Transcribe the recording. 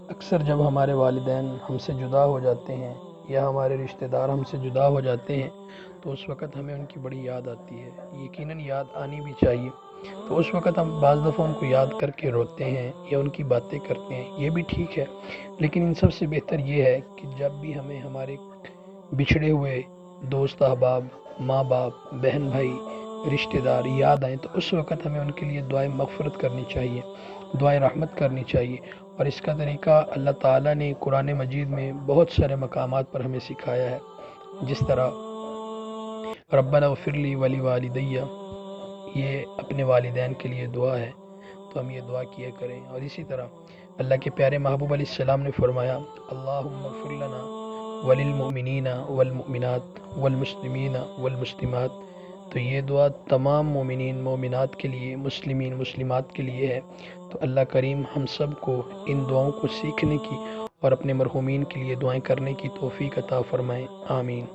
اکثر جب ہمارے والدین ہم سے جدا ہو جاتے ہیں یا ہمارے رشتہ دار ہم سے جدا ہو جاتے ہیں تو اس وقت ہمیں ان کی بڑی یاد آتی ہے، یقیناً یاد آنی بھی چاہیے۔ تو اس وقت ہم بعض دفعہ ان کو یاد کر کے روتے ہیں یا ان کی باتیں کرتے ہیں، یہ بھی ٹھیک ہے، لیکن ان سب سے بہتر یہ ہے کہ جب بھی ہمیں ہمارے بچھڑے ہوئے دوست احباب، ماں باپ، بہن بھائی، رشتہ دار یاد آئیں تو اس وقت ہمیں ان کے لیے دعائیں مغفرت کرنی چاہیے، دعائیں رحمت کرنی چاہیے۔ اور اس کا طریقہ اللہ تعالیٰ نے قرآن مجید میں بہت سارے مقامات پر ہمیں سکھایا ہے، جس طرح ربنا اغفر لی ولی والدیہ، یہ اپنے والدین کے لیے دعا ہے، تو ہم یہ دعا کیا کریں۔ اور اسی طرح اللہ کے پیارے محبوب علیہ السلام نے فرمایا اللہم اغفر لنا وللمؤمنین والمؤمنات والمسلمین والمسلمات، تو یہ دعا تمام مومنین مومنات کے لیے، مسلمین مسلمات کے لیے ہے۔ تو اللہ کریم ہم سب کو ان دعاؤں کو سیکھنے کی اور اپنے مرحومین کے لیے دعائیں کرنے کی توفیق عطا فرمائیں، آمین۔